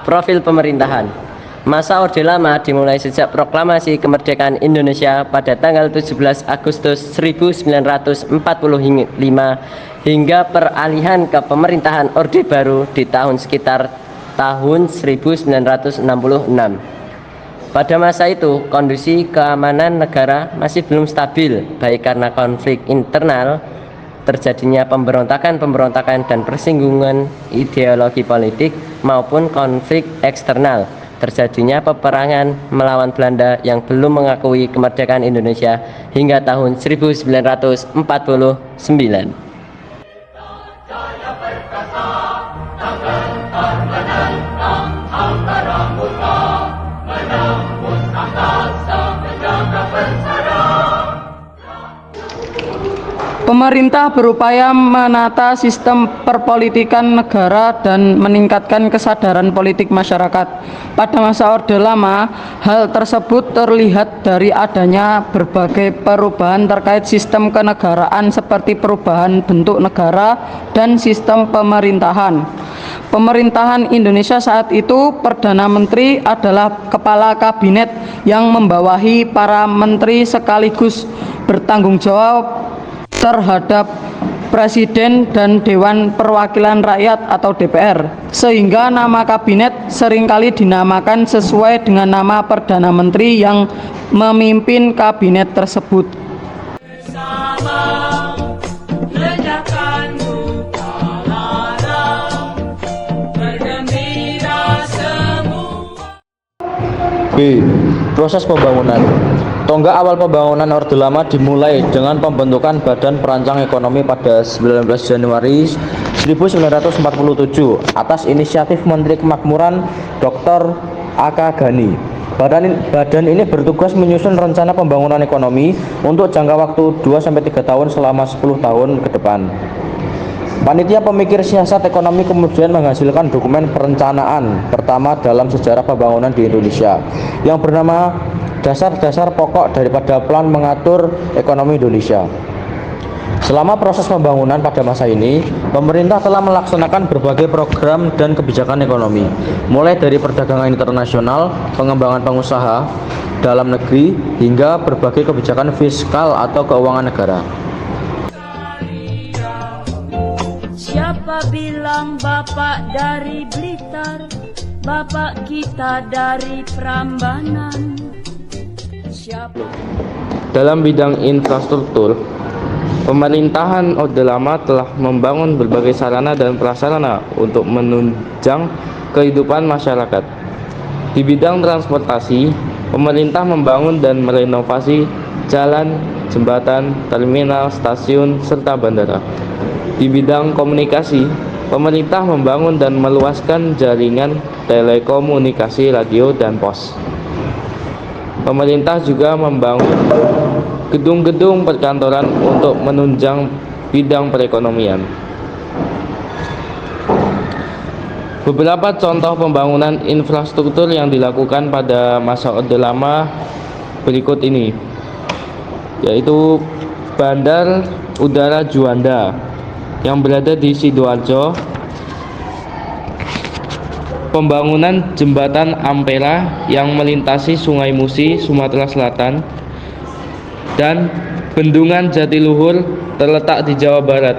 Profil pemerintahan. Masa Orde Lama dimulai sejak proklamasi kemerdekaan Indonesia pada tanggal 17 Agustus 1945 hingga peralihan ke pemerintahan Orde Baru di sekitar tahun 1966. Pada masa itu, kondisi keamanan negara masih belum stabil, baik karena konflik internal, terjadinya pemberontakan dan persinggungan ideologi politik, maupun konflik eksternal, terjadinya peperangan melawan Belanda yang belum mengakui kemerdekaan Indonesia hingga tahun 1949. Pemerintah berupaya menata sistem perpolitikan negara dan meningkatkan kesadaran politik masyarakat. Pada masa Orde Lama, hal tersebut terlihat dari adanya berbagai perubahan terkait sistem kenegaraan seperti perubahan bentuk negara dan sistem pemerintahan. Pemerintahan Indonesia saat itu, Perdana Menteri adalah kepala kabinet yang membawahi para menteri sekaligus bertanggung jawab terhadap Presiden dan Dewan Perwakilan Rakyat atau DPR, sehingga nama kabinet seringkali dinamakan sesuai dengan nama Perdana Menteri yang memimpin kabinet tersebut. B. Proses pembangunan. Tonggak awal pembangunan Orde Lama dimulai dengan pembentukan Badan Perancang Ekonomi pada 19 Januari 1947 atas inisiatif Menteri Kemakmuran Dr. A.K. Ghani. Badan ini bertugas menyusun rencana pembangunan ekonomi untuk jangka waktu 2-3 tahun selama 10 tahun ke depan. Panitia pemikir siasat ekonomi kemudian menghasilkan dokumen perencanaan pertama dalam sejarah pembangunan di Indonesia yang bernama Dasar-dasar pokok daripada plan mengatur ekonomi Indonesia. Selama proses pembangunan pada masa ini, pemerintah telah melaksanakan berbagai program dan kebijakan ekonomi, mulai dari perdagangan internasional, pengembangan pengusaha dalam negeri, hingga berbagai kebijakan fiskal atau keuangan negara. Siapa bilang Bapak dari Blitar, Bapak kita dari Prambanan? Dalam bidang infrastruktur, pemerintahan Orde Lama telah membangun berbagai sarana dan prasarana untuk menunjang kehidupan masyarakat. Di bidang transportasi, pemerintah membangun dan merenovasi jalan, jembatan, terminal, stasiun, serta bandara. Di bidang komunikasi, pemerintah membangun dan meluaskan jaringan telekomunikasi, radio, dan pos. Pemerintah juga membangun gedung-gedung perkantoran untuk menunjang bidang perekonomian. Beberapa contoh pembangunan infrastruktur yang dilakukan pada masa Orde Lama berikut ini, yaitu Bandar Udara Juanda yang berada di Sidoarjo, pembangunan jembatan Ampera yang melintasi Sungai Musi, Sumatera Selatan, dan Bendungan Jatiluhur terletak di Jawa Barat.